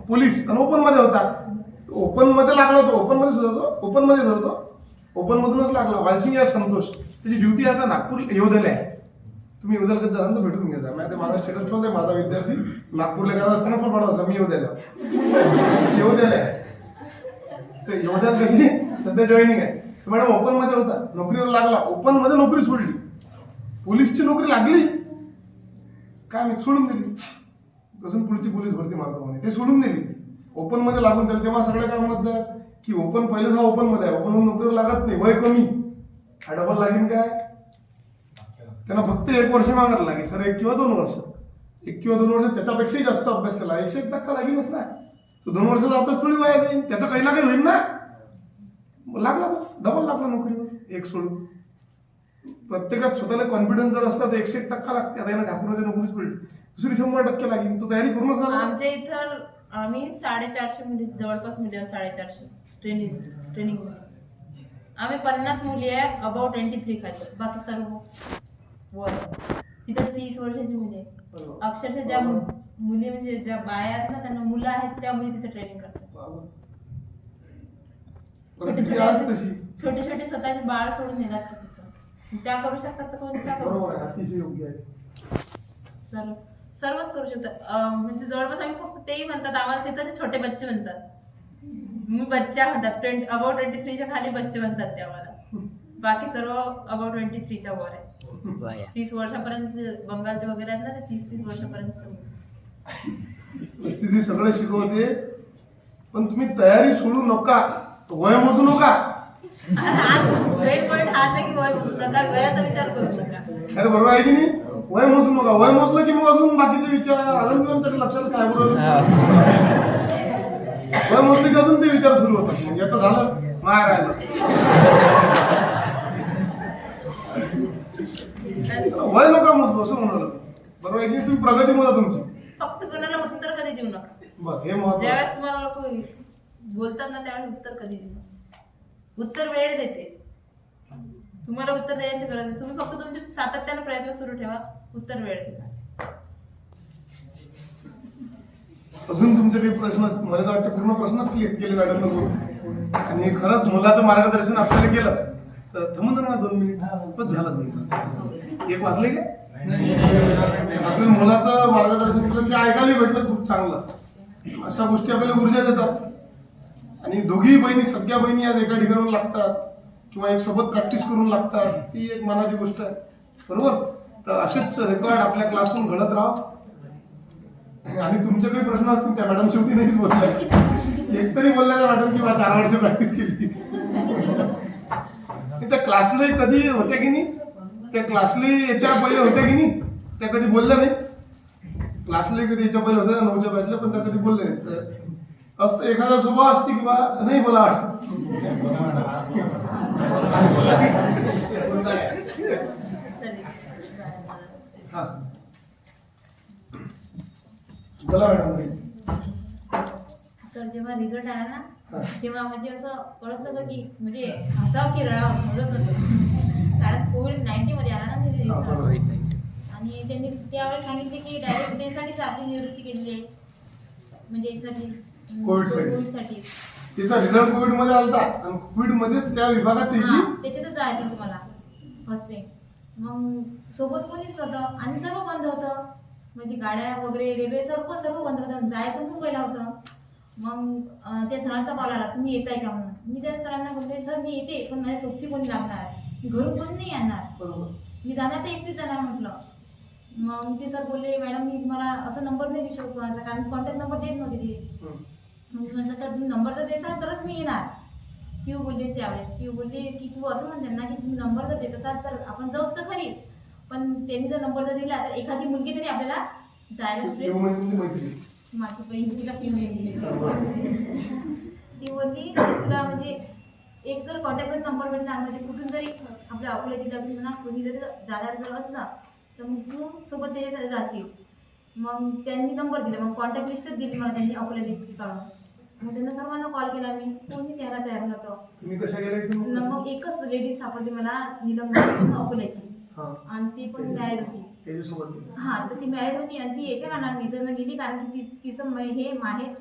पोलीस आणि ओपन मध्ये होता. ओपन मध्ये लागला तो, ओपन मध्येच होतो. ओपन मधूनच लागला. वालसिंगी आहे संतोष, त्याची ड्युटी आता नागपूर येवदेला आहे. तुम्ही येवदेला कधी जाता तर भेटून घ्या. मी आता माझा स्टेटस ठेवते, माझा विद्यार्थी नागपूरला करत असताना पण पडत असं मी येवदेला आहे. योद्यात कशी सध्या जॉईनिंग आहे. मॅडम ओपन मध्ये होता, नोकरीवर लागला, ओपन मध्ये नोकरी सोडली, पोलीसची नोकरी लागली काय मी सोडून दिली. तसून पुढची पोलीस भरती मारतो म्हणे, ते सोडून दिली. ओपन मध्ये लागून त्याला तेव्हा सगळे काय म्हणत जात की ओपन पहिलेच हा ओपन मध्ये आहे, ओपन मध्ये नोकरीवर लागत नाही, वय कमी, हा डबल लागेल काय. त्यांना फक्त 1 वर्ष मागायला लागेल सर, 1 किंवा 2 वर्ष, 1 किंवा 2 वर्ष त्याच्यापेक्षाही जास्त अभ्यास केला 101% लागेलच ना. तो 2 वर्षाचा अभ्यास थोडी वाया जाईल, त्याचा काही ना काही होईल ना. लागला डबल लागला नोकरीवर 1 सोडून. प्रत्येकात स्वतःला कॉन्फिडन्स जर असला तर 101% लागते. आता यांना ठाकूरमध्ये नोकरीच पडली, दुसरी 100% लागेल, तो तयारी करूनच राहिला. आमच्या इथं आम्ही 450 मुली, जवळपास मुली आहे 450 ट्रेनिंग मध्ये. आम्ही 50 मुली आहे अबाउट 23 खाली, बाकी सर्व वर. तिथं 30 वर्षाची मुली आहे. अक्षरशः ज्या मुली म्हणजे ज्या बाया आहेत ना, त्यांना मुलं आहेत, त्या मुली तिथे ट्रेनिंग करतात. छोटे छोटे स्वतःचे बाळ सोडून येतात तिथं, त्या करू शकतात तर कोणी त्या करू शकतात. अतिशय योग्य आहे. सर्वच करू शकतात. म्हणजे जवळपास आम्ही फक्त तेही म्हणतात आम्हाला तिथं छोटे बच्चे म्हणतात, मग बच्चा म्हणतात. अबाउट 23च्या खाली बच्चे म्हणतात ते आम्हाला. बाकी सर्व अबाउट 23च्या वर आहे. 30 वर्षापर्यंत बंगालचे वगैरे आहेत ना, ते 30 वर्षापर्यंत परिस्थिती सगळं शिकवते, पण तुम्ही तयारी सोडू नका, वय मोजू नका. मेन पॉईंट हाच आहे की वय मोजू नका, वयाचा विचार करू नका. अरे बरोबर आहे की नाही, वय मोजू नका. वय मोजलं की मग अजून बाकीचे विचार आनंद तुमच्या लक्षात काय बरोबर. वय मोजलं की अजून ते विचार सुरू होतात, मग याचं झालं माया राहिलं. वय नका मोजू असं म्हणाल, बरोबर आहे की तुम्ही प्रगती मोजा तुमची. फक्त कोणाला उत्तर कधी देऊ नका. बस हे महत्त्वाचं. ज्यावेळेस तुम्हाला लोक बोलतात ना, त्यावेळेस उत्तर कधी देऊ नका. उत्तर वेळ देते, तुम्हाला उत्तर द्यायची गरज नाही. तुम्ही फक्त तुमचे सातत्याने प्रयत्न सुरू ठेवा, उत्तर वेळ देता. अजून तुमचे काही प्रश्न असतील, मला तर वाटतं पूर्ण प्रश्नच क्लिअर केले मॅडम. आणि खरंच मुलाचं मार्गदर्शन आपल्याला केलं तर थांबून ना 2 मिनिट बस झालं. 1 वाजले का आपल्या मुलाचं मार्गदर्शन केलं, ते ऐकायला भेटलं खूप चांगलं. अशा गोष्टी आपल्याला ऊर्जा देतात. आणि दोघी बहिणी, सगळ्या बहिणी आज एका ठिकाणी लागतात किंवा एक सोबत प्रॅक्टिस करून लागतात, ती एक मानाची गोष्ट आहे, बरोबर. तर असेच रेकॉर्ड आपल्या क्लासरूम घडत राहा. आणि तुमचे काही प्रश्न असतील त्या मॅडम शेवटी नाहीच बोलल्या, एकतरी बोलल्या त्या मॅडम की 4 वर्ष प्रॅक्टिस केली. त्या क्लासला कधी होत्या की नाही, त्या क्लासला याच्या पहिले होत्या की नाही, त्या कधी बोलल्या नाही. क्लासला कधी याच्या पहिले होत्या 9च्या बॅचला, पण त्या कधी बोलल्या नाही. असतं एखादा स्वभाव असते की बा नाही बोला हा बोला मॅडम. तर जेव्हा रिझल्ट आला ना, तेव्हा म्हणजे असं कळत नव्हतं की म्हणजे हसावं की रडावं समजत नव्हतं. कारण COVID-19 मध्ये आला ना ते रिझल्ट. आणि त्यांनी त्यावेळेस सांगितले की डायरेक्ट त्यासाठीच आपली निवृत्ती केलेली आहे, म्हणजे यासाठी कोविडसाठी. तिचा रिझल्ट कोविड मध्ये आलता आणि कोविड मध्येच त्या विभागात त्याच्यातच जायचं तुम्हाला फर्स्ट टाइम. मग सोबत कोणीच नव्हतं आणि सर्व बंद होतं, म्हणजे गाड्या वगैरे रेल्वे सर्व बंद होतं. जायचं पण पहिला होतं. मग त्या सरांचा कॉल आला, तुम्ही येताय का म्हणून. मी त्या सरांना बोलले, सर मी येते, पण माझ्या सोबती कोणी लागणार, मी घरून कोणी नाही येणार, मी जाणार तर एकटीच जाणार म्हटलं. मग ते सर बोलले, मॅडम मी तुम्हाला असं नंबर नाही देऊ शकतो माझा, कारण कॉन्टॅक्ट नंबर देत नव्हते ते. मग म्हटलं सर तुम्ही नंबर तर देसाल तरच मी येणार. पिऊ बोलले त्यावेळेस, पिऊ बोलले की तू असं म्हणते ना की तुम्ही नंबर जर देत असाल तर आपण जाऊ तर खरीच, पण त्यांनी जर नंबर जर दिला तर एखादी मुलगी तरी आपल्याला जायला फ्रेश. माझी बहीण तिला पिऊ येते, ती बोलली तुला म्हणजे एक जर कॉन्टॅक्ट नंबर भेटला, म्हणजे कुठून जरी आपल्या अकोला जिल्ह्यातून म्हणा कोणी जरी जाणार जर असला तर मग तू सोबत त्याच्या जाशील. मग त्यांनी नंबर दिला, मग कॉन्टॅक्ट लिस्टच दिली मला त्यांनी अकोला लिस्टची काढून. मग त्यांना सर्वांना कॉल केला मी, कोणीच यायला तयार नव्हतं. तुम्ही कशा गेल्या? मग एकच लेडीज सापडली मला, नीलम अकोल्याची, आणि ती पण मॅरिड होती. हा, तर ती मॅरिड होती आणि ती याच्या कारणाने निधन गेली, कारण की तिचं हे माहेर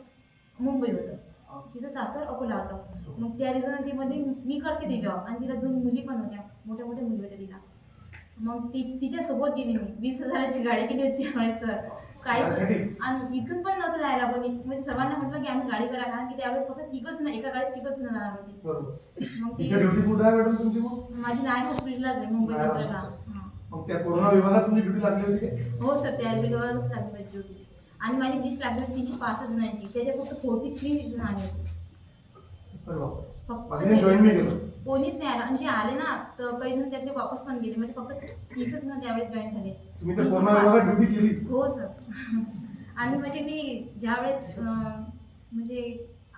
मुंबई होतं, तिचं सासर अकोला होतं. मग त्या रिझन ती मध्ये मी करते ती जॉब, आणि तिला 2 मुली पण होत्या, मोठ्या मोठ्या मुली होत्या तिला. मग तिच्या सोबत गेली मी, 20,000ची गाडी केली होती त्यावेळेस सर काहीच. आणि इथून पण नव्हतं जायला कोणी, म्हणजे सर्वांना म्हटलं की आम्ही गाडी करा, कारण की त्यावेळेस फक्त तिघच ना, एका गाडीत तिघच न जाणार होती. मग ती माझी नाय हॉस्पिटललाच आहे मुंबई सेंट्रलला. मग त्या कोरोना विभागात तुमची ड्युटी लागली होती काय? हो सर, त्या विभागातच लागली पाहिजे होती. आणि माझी लिस्ट लागली होती 365 जणांची, त्याच्या फक्त 43 जण आले होते. अरे बाप. फक्त बाकीने जॉईन नाही केलं. कोणीच नाही आलं. आणि जे आले ना तर काही जण त्यातले वापस पण गेले, म्हणजे फक्त 30च जण त्यावेळेस जॉईन झाले. तुम्ही त्या कोरोना विभागात ड्युटी केली? हो सर. आणि म्हणजे मी ज्यावेळेस म्हणजे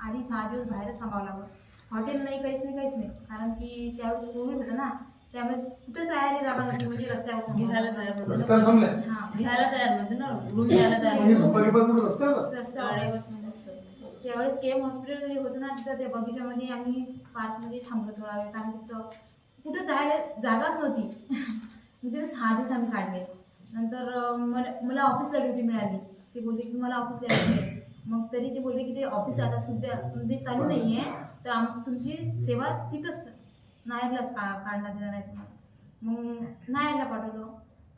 आधी 6 दिवस बाहेरच थांबावं लागलं. हॉटेल नाही, काहीच नाही. कारण की त्यावेळेस कोविड होतं ना, त्यावेळेस कुठेच राहायला जागा नव्हती, म्हणजे रस्त्यावर घ्यायला तयार नव्हते रस्त्यावर थांबल्या? हा, घ्यायला तयार नव्हते ना, रूम घ्यायला तयार म्हणजे नव्हते. झोपा कुठे रस्त्यावर? रस्त्यावर. त्यावेळेस केम हॉस्पिटल जे होतं ना, तिथं त्या बगीच्यामध्ये आम्ही पार्कमध्ये थांबलो थोडा वेळ, कारण तिथं कुठं जायला जागाच नव्हती. तिथे 6 दिवस आम्ही काढले. नंतर मला ऑफिसला ड्युटी मिळाली. ते बोलले की मला ऑफिसला ड्युटी आहे. मग तरी ते बोलले की ते ऑफिस आता सध्या ते चालू नाही आहे, तर तुमची सेवा तिथंच नायरलाच काढण्यात येणार आहे तुम्हाला. मग नायरला पाठवलं.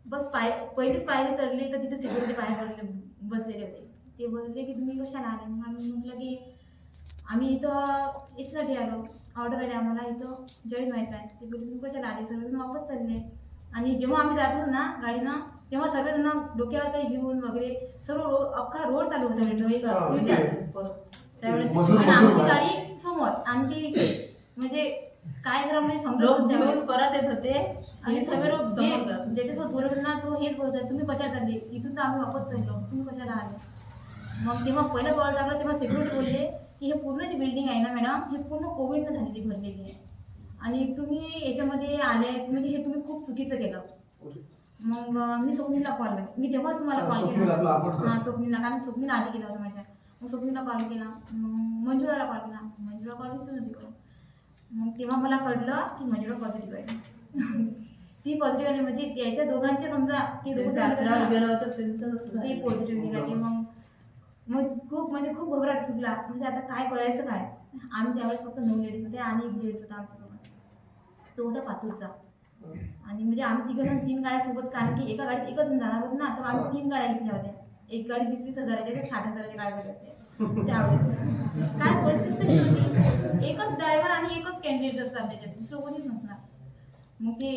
बस पहिलीच पायरी चढली तर तिथे सिक्युरिटी बाहेर बसलेले होते. ते बोलले की तुम्ही कशाला आले? मग आम्ही म्हटलं की आम्ही इथं याच्यासाठी आलो, ऑर्डर आली आम्हाला, इथं जॉईन व्हायचं आहे. ते बोलले तुम्ही कशाला आले? सर्वजण वापस चालले. आणि जेव्हा आम्ही जात होतो ना गाडीनं, तेव्हा सर्वजण डोक्यावर काही घेऊन वगैरे सर्व अख्खा रोड चालू होता त्यावेळेस. आणि आमची गाडी समोर आणि ती इकडे. म्हणजे काय करा म्हणजे समजत होतं त्यावेळेस. परत येत होते आणि सगळे लोक समोर जात. ज्याच्यासोबत बोलत होते ना, तो हेच बोलत होता, तुम्ही कशाला चालले? इथून तर आम्ही वापस चाललो, तुम्ही कशाला आले? मग तेव्हा पहिलं कॉल टाकला तेव्हा सिक्युरिटी बोलले की हे पूर्ण जी बिल्डिंग आहे ना मॅडम, हे पूर्ण कोविडनं झालेली भरलेली आहे आणि तुम्ही याच्यामध्ये आले, म्हणजे हे तुम्ही खूप चुकीचं केलं. मग मी स्वप्नीला कॉल केला. मी तेव्हाच तुम्हाला कॉल केला. हां, स्वप्नीला, कारण स्वप्नीला आधी केला होता माझ्या. मग स्वप्नीला कॉल केला, मग मंजुळाला कॉल केला. मंजुळा कॉल रिसिव्ह नव्हती करून. मग तेव्हा मला कळलं की मंजुळा पॉझिटिव्ह आहे. ती पॉझिटिव्ह आली, म्हणजे त्याच्या दोघांचे समजा ते गेलं होतं ती पॉझिटिव्ह निघाली. मग खूप घबराट सुटला. म्हणजे आता काय करायचं काय? आम्ही त्यावेळेस फक्त 9 लेडीज होते आणि एक जेंट्स होता आमच्यासोबत, तो होता पातूरचा. आणि म्हणजे आम्ही 3 जण 3 गाड्या सोबत, कारण की एका गाडीत एकच जण जाणार होत ना, तर आम्ही 3 गाड्या घेतल्या होत्या. एक गाडी 20-20 हजाराच्या, 60,000च्या गाड्या झाल्या होत्या त्यावेळेस. काय परिस्थिती तशी होती, एकच ड्रायव्हर आणि एकच कॅन्डिडेट असतात त्याच्यात, दुसरं कोणीच नसणार. मग ते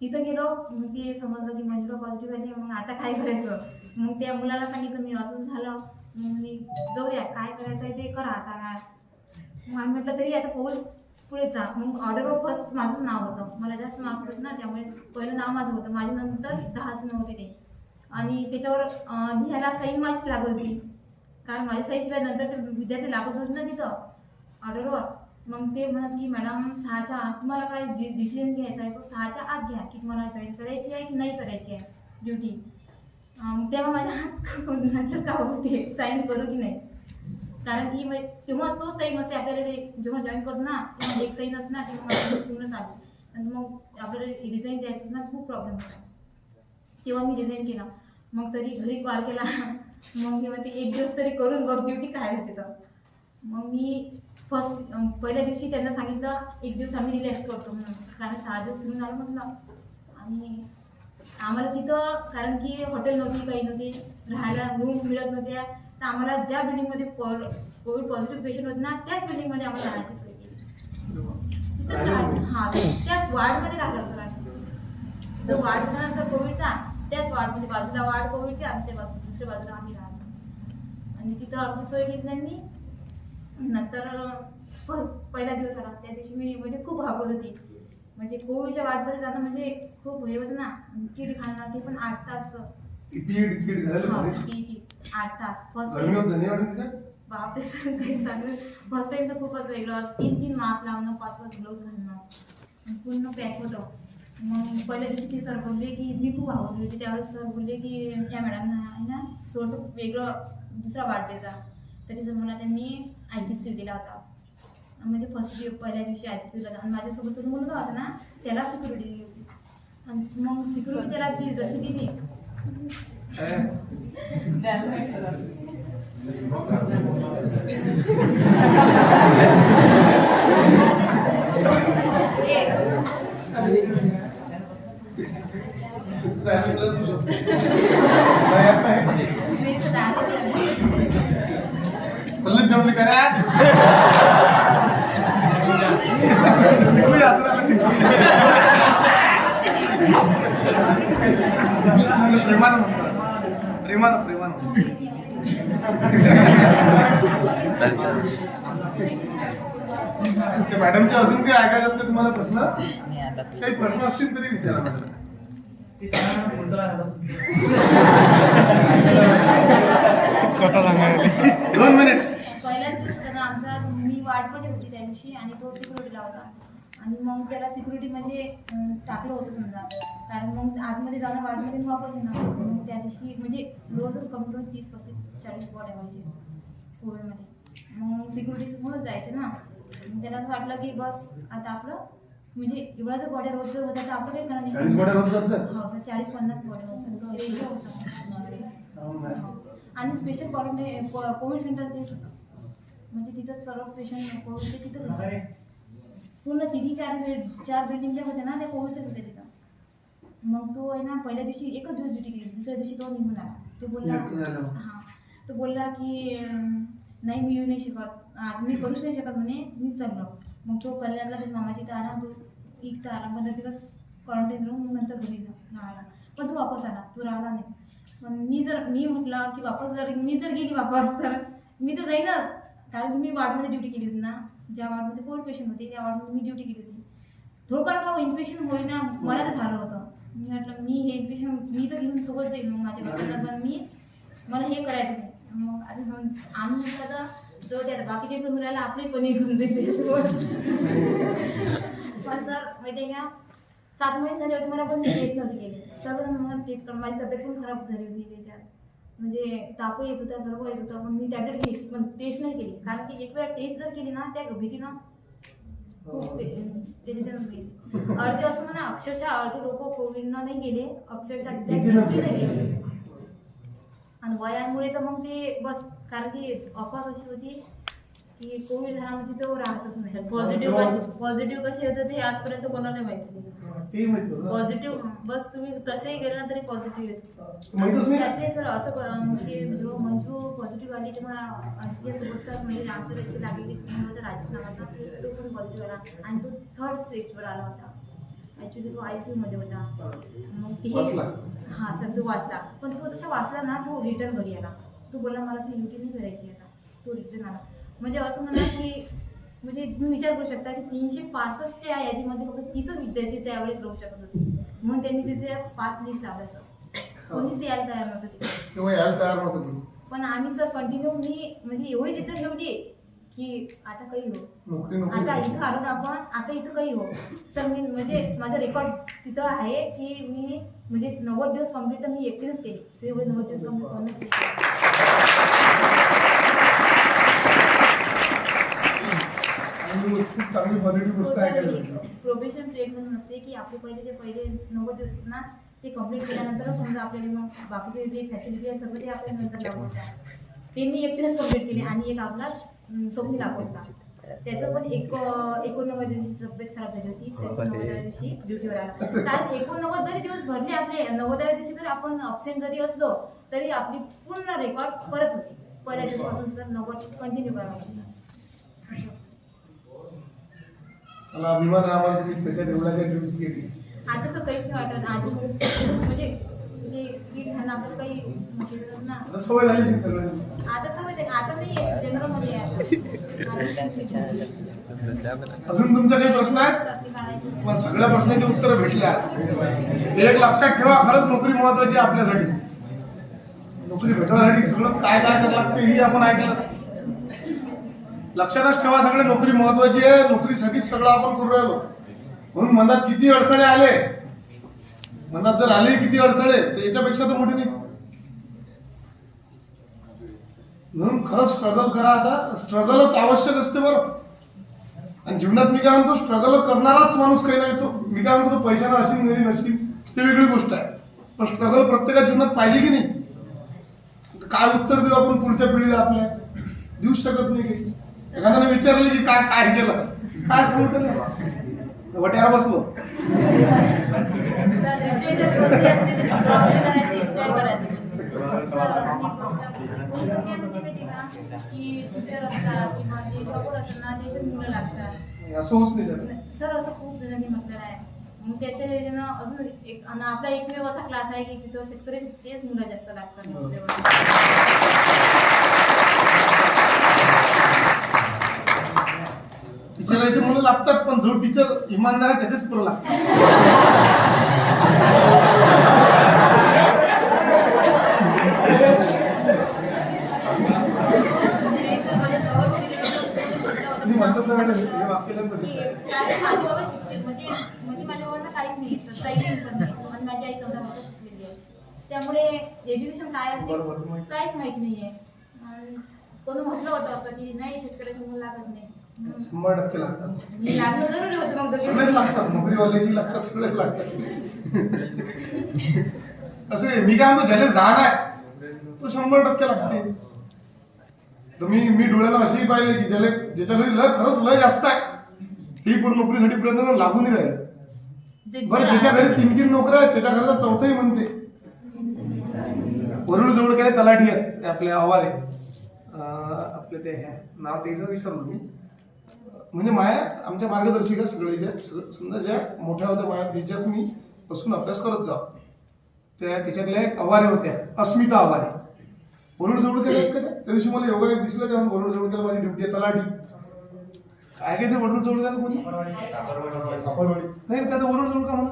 तिथं गेलो, मग ते समजलं की मंजुळा पॉझिटिव्ह आहे. मग आता काय करायचं? मग त्या मुलाला सांगितलं मी असं झालं. मग मी जाऊ द्या, काय करायचं आहे ते करा आता काय. मग आम्ही म्हटलं तरी आता पुढे जा. मग ऑर्डरवर फर्स्ट माझं नाव होतं, मला जास्त मार्क्स होतं ना, त्यामुळे पहिलं नाव माझं होतं. माझ्या नंतर 10 जण होते ते, आणि त्याच्यावर लिहायला सही माझीच लागत होती, कारण माझ्या सहीशिवाय नंतरचे विद्यार्थी लागत होते ना तिथं ऑर्डरवर. मग ते म्हणत की मॅडम 6च्या आत तुम्हाला काय डिसिजन घ्यायचा आहे, तो 6च्या आत घ्या की तुम्हाला जॉईन करायची आहे की नाही करायची आहे ड्युटी. तेव्हा माझ्या हात का होते साईन करू की नाही, कारण की तेव्हा तोच टाईम असते आपल्याला. ते जेव्हा जॉईन करतो ना तेव्हा एक सही नसते ना, तेव्हा पूर्ण चालू. आणि मग आपल्याला रिझाईन द्यायचं ना, खूप प्रॉब्लेम होता. तेव्हा मी रिझाईन केला. मग तरी घरी कॉल केला. मग तेव्हा ते एक दिवस तरी करून बघ ड्युटी काय होते तर. मग मी पहिल्या दिवशी त्यांना सांगितलं एक दिवस आम्ही रिलॅक्स करतो म्हणून, कारण 6 दिवस फिरून आलं म्हटलं. आणि आम्हाला तिथं, कारण की हॉटेल नव्हती, काही नव्हते, राहायला रूम मिळत नव्हत्या, तर आम्हाला ज्या बिल्डिंगमध्ये कोविड पॉझिटिव्ह पेशंट होते ना, त्याच बिल्डिंगमध्ये आम्हाला राहायची सोय केली. हां, त्याच वार्डमध्ये राहिलं सर आम्ही. जो वार्ड होता ना सर कोविडचा, त्याच वार्डमध्ये, बाजूला वार्ड कोविडच्या आणि त्या दुसऱ्या बाजूला आम्ही राहतो. आणि तिथं आमची सोय घेतली. नंतर पहिला दिवस आला, त्या दिवशी मी म्हणजे खूप घाबरत होती. म्हणजे कोविडच्या वार्डमध्ये जाणं म्हणजे खूप हे होतं ना, किड खाणं, ते पण 8 तास. 8 तास फर्स्ट. बापरे सर, काही सांगू. फर्स्ट टाइम तर खूपच वेगळं. 3 मास्क लावणं, 5 ग्लोव्ज घालणं, पूर्ण पॅक होतं. मग पहिल्या दिवशी ते सर बोलले की मी खूप आवडली होती. त्यावेळेस सर बोलले की या मॅडमना आहे ना थोडंसं वेगळं दुसरा वार्ड द्यायचा. तरी जर मला त्यांनी IPCU दिला होता. म्हणजे पहिल्या दिवशी IPCU दिला. आणि माझ्यासोबत जो मुलगा होता ना, त्याला सिक्युरिटी दिली होती. आणि मग सिक्युरिटी त्याला दिली जशी दिली. जमली करा चिकू प्रेमानं म्हणतात, प्रेमानं. ते मॅडमचे अजून काही ऐकायचं ते तुम्हाला प्रश्न, आणि आता काही प्रश्न असतील तरी विचारा मॅडम. 2 मिनिट. पहिल्याच दिवशी होता ना आमचा, मी वार्डमध्ये होती त्या दिवशी आणि तो सिक्युरिटीला होता आणि मग त्याला सिक्युरिटी म्हणजे टाकलं होतं समजा, कारण मग आतमध्ये जाणं वार्डमध्ये वापस येणार. मग त्या दिवशी म्हणजे रोजच कमी करून 30-40 बॉड्या व्हायचे कोविडमध्ये. मग सिक्युरिटी समोरच जायचे ना, मग त्याला असं वाटलं की बस आता आपलं म्हणजे एवढा जर बॉड्या रोज जर होता तर आपलं काही खरं 40 बॉड्या रोज जातात? हो सर, 40-50 बॉड्या रेशो होता. आणि स्पेशल क्वारंटाईन कोविड सेंटर तेच होतं, म्हणजे तिथंच सर्व पेशंट कोविडचे तिथंच होते. पूर्ण 3-4 बिल्डिंगच्या होत्या ना, त्या कोविडच्याच होत्या तिथं. मग तो आहे ना पहिल्या दिवशी एकच दिवस ड्युटी केली, दुसऱ्या दिवशी तो निघून आला. तो बोलला हां, तो बोलला की नाही मी येऊ नाही शकत, मी करूच नाही शकत म्हणे, मीच चाललो. मग तो कल्याणला त्याच्या मामाची इथं आला, तो इथं आला 15 दिवस क्वारंटाईन राहून मग नंतर घरी राहिला. पण तो वापस आला, तो राहिला नाही. पण मी म्हटलं की वापस मी जर गेली वापस तर मी तर जाईनच, कारण मी वार्डमध्ये ड्युटी केली होती ना, ज्या वार्डमध्ये कोविड पेशंट होते त्या वार्डमध्ये मी ड्युटी केली होती. थोडंफार का इन्फेक्शन होईना मला तर झालं होतं. मी म्हटलं मी हे इन्फेक्शन मी तर घेऊन सोबत जाईल मग माझ्या घरच्यांना, पण मला हे करायचं नाही. मग आता आम्ही म्हटलं तर जो त्या बाकीचे समोर राहिला आपले पण घेऊन देते त्याच्यासोबत. पण सर माहिती आहे का, 7 महिने झाले होते मला, पण मी टेस्ट नव्हती केली. सर्व मला टेस्ट करून माझी तब्येत पण खराब झाली होती त्याच्यात, म्हणजे ताप येत होता, सर्व येत होतं. पण मी टॅब्लेट घ्यायची पण टेस्ट नाही केली, कारण की एक वेळा टेस्ट जर केली ना त्या भीतीनं खूप त्याच्यात अर्धे असं म्हणा अक्षरशः अर्धे लोक कोविडनं नाही गेले, अक्षरशः त्या भीतीनं गेले. आणि वयामुळे तर मग ते बस, कारण की अफवा कशी होती की कोविड झाला म्हणजे तो राहतच नाही. पॉझिटिव्ह कसे येतं ते आजपर्यंत कोणाला माहिती नाही. पॉझिटिव्ह बस तुम्ही तसेही गेले ना तरी पॉझिटिव्ह येतो. त्यातले सर असं म्हणजे जो मंजू पॉझिटिव्ह आली तेव्हा तिच्यासोबतचा म्हणजे आमच्या लागलेली होता राजेश नावाचा, तो पण पॉझिटिव्ह आला आणि तो 3rd स्टेजवर आला होता. ॲक्च्युली तो ICU मध्ये होता. मग ते हां सर तो वाचला, पण तो जसा वाचला ना तो रिटर्न घरी आला. तो बोलला मला ती ड्युटी नाही करायची आता, तो रिटर्न आला. म्हणजे असं म्हणा की म्हणजे तुम्ही विचार करू शकता की 365च्या यादीमध्ये फक्त 30च विद्यार्थी त्यावेळेस राहू शकत होते, म्हणून त्यांनी तिथे 5 लिस्ट लावल्या सर. कोणीच यायला तयार नव्हतं. पण आम्ही सर कंटिन्यू मी म्हणजे एवढी जिद्द ठेवली की आता काही हो, आता इथं आलो ना आपण, आता इथं काही हो सर. मी म्हणजे माझा रेकॉर्ड तिथं आहे की मी म्हणजे 90 दिवस कंप्लीट तर मी एकटीच केली, तेवढे 90 दिवस कंप्लीट खूप चांगली पॉझिटिव्ह गोष्ट आहे. प्रोबेशन पिरियड म्हणून असते की आपले पहिले 90 दिवस ना ते कंप्लीट केल्यानंतर समजा आपल्याला मग बाकीचे जे फॅसिलिटी आहे सगळं ते आपल्याला नंतर लागू होतात. ते मी एकटीच कंप्लीट केली. आणि एक आपला स्वप्नी लागू होता, त्याचं पण 89 दिवशी तब्येत खराब झाली होती, 90व्या दिवशी ड्युटीवर आला. कारण 89 जरी दिवस भरले आपले, 90व्या दिवशी जर आपण अब्सेंट जरी असलो तरी आपली पूर्ण रेकॉर्ड परत होते. पहिल्या दिवसापासून जर 90 कंटिन्यू करावं लागतं. मला अभिमान आहे आम्हाला तुम्ही त्याच्यात एवढ्या काही ड्युटी केली. आता सर काहीच नाही वाटत. आधी म्हणजे ते की घाणं आपल्याला काही म्हटलं ना, आता सवय झाली सगळं. आता सवय आता नाही जनरल मध्ये आहे. अजून तुमचे काही प्रश्न आहेत? तुम्हाला सगळ्या प्रश्नाची उत्तरं भेटली आज. एक लक्षात ठेवा, खरंच नोकरी महत्वाची आहे आपल्यासाठी. नोकरी भेटण्यासाठी सगळंच काय काय करावं लागते ही आपण ऐकलं. लक्षातच ठेवा, सगळे नोकरी महत्वाची आहे, नोकरीसाठीच सगळं आपण करू राहिलो. म्हणून मनात किती अडथळे आले, मनात जर आले किती अडथळे तर याच्यापेक्षा तर मोठे नाही. म्हणून खरंच स्ट्रगल करा. आता स्ट्रगलच आवश्यक असते बरं. आणि जीवनात मी काय म्हणतो, स्ट्रगल करणाराच माणूस काही नाही तो. मी काय म्हणतो, पैशानं असेल घरी नसेल ते वेगळी गोष्ट आहे, पण स्ट्रगल प्रत्येकाच्या जीवनात पाहिजे की नाही. काय उत्तर देऊ आपण पुढच्या पिढीला? आपल्या देऊच शकत नाही. काही एखाद्याने विचारलं की काय काय केलं, काय सांगतो वट्यावर बसलो. की टीचर असतात किंवा जे जॉबर असतात ना त्याचे मुलं लागतात असं होत नाही. सर. असं खूप जणांनी म्हटलेलं आहे मग त्याच्या ह्याच्यानं अजून एक आणि आपला एकमेव असा क्लास आहे की तिथं शेतकरी तेच मुलं जास्त लागतात टीचरांचे मुलं लागतात, पण जो टीचर इमानदार आहे त्याचेच पुरं लागतात. मी म्हणतात ना मॅडम, हे वाक्याला कसं आहे? माझे बाबा शिक्षक म्हणजे माझ्या बाबांना काहीच नाही येत, पण नाही. आणि माझी आई 14 वर्ष शिकलेली आहे, त्यामुळे एज्युकेशन काय असते काहीच माहित नाहीये. आणि कोणी म्हटलं होतं असं की नाही शेतकऱ्याची मुलं लागत नाही. 100% लागतात. मी लागलं जरुरी होतं मग सगळेच लागतात, नोकरीवाल्याची लागतात, सगळेच लागतात. असं आहे, मी काय म्हणतो ज्याला जाण आहे तो 100% लागते. तर मी डोळ्याला असेही पाहिले की ज्याच्या घरी लय खरंच लय जास्त आहे ही पण नोकरीसाठी प्रयत्न करून लागून नाही राहिले. बरं, ज्याच्या घरी 3-3 नोकऱ्या आहेत त्याच्या घराचा चौथाही म्हणते. वरुड जवळ काय तलाठी आहेत आपले आवारे, आपले ते नाव त्याचं विसरलो मी. म्हणजे माया आमच्या मार्गदर्शिका सगळ्या समजा ज्या मोठ्या होत्या माया ज्याच्यात मी बसून अभ्यास करत जाऊ, त्याच्यातल्या एक आवारे होत्या, अस्मिता आवारे. वरुड जवळ केलं का त्या दिवशी मला योगा एक दिसला, तेव्हा वरुड जवळ केलं माझी ड्युटी आहे तलाठी. काय काय ते वरुड जवळ केलं कोणी नाही त्यात वरुड जवळ का म्हणा.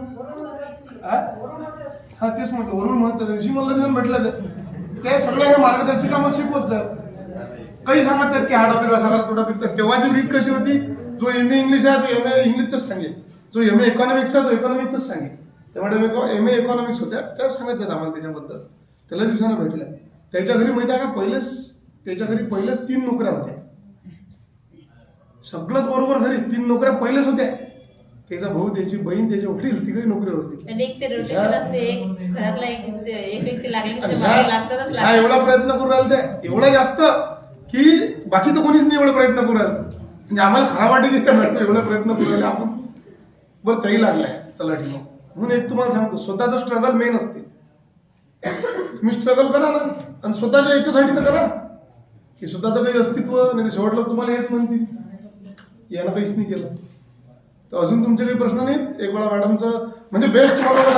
हा तेच म्हटलं वरुड म्हणत, त्या दिवशी मला जाऊन भेटलं ते सगळ्या ह्या मार्गदर्शिका मग शिकवत जात. काही सांगत आहेत की हा टॉपिक असा करा तो टॉपिक. तेव्हाची रीत कशी होती, जो MA इंग्लिश आहे तो MA इंग्लिशच सांगेल, जो MA इकॉनॉमिक्स आहे तो इकॉनॉमिक्सच सांगेल. त्यामुळे MA इकॉनॉमिक्स होत्या त्या सांगत आहेत आम्हाला त्याच्याबद्दल. त्याला दिवसानं भेटल्या. त्याच्या घरी माहिती आहे का, त्याच्या घरी पहिलेच 3 नोकऱ्या होत्या. सगळंच बरोबर घरी 3 नोकऱ्या पहिलेच होत्या. त्याचा भाऊ, त्याची बहीण, त्याचे वडील तिघही नोकरी होती. आणि एक ते रोटेशन असते, एक घरातला एक व्यक्ती लागली की त्याच्या मागे लागतातच हा एवढा प्रयत्न करू राहिले ते, एवढा जास्त की बाकीचं कोणीच नाही एवढा प्रयत्न करू राहिलं. म्हणजे आम्हाला खरा वाटते की त्या एवढा प्रयत्न करू राहिले आपण. बरं तेही लागलाय तलाठी. म्हणून एक तुम्हाला सांगतो, स्वतःचं स्ट्रगल मेन असते. तुम्ही स्ट्रगल करा ना, आणि स्वतःच्या याच्यासाठी तर करा की स्वतःचं काही अस्तित्व नाही. ते शेवटलं तुम्हाला हेच म्हणतील यानं काहीच नाही केलं. तर अजून तुमचे काही प्रश्न नाहीत. एक वेळा मॅडमचं म्हणजे बेस्ट बरोबर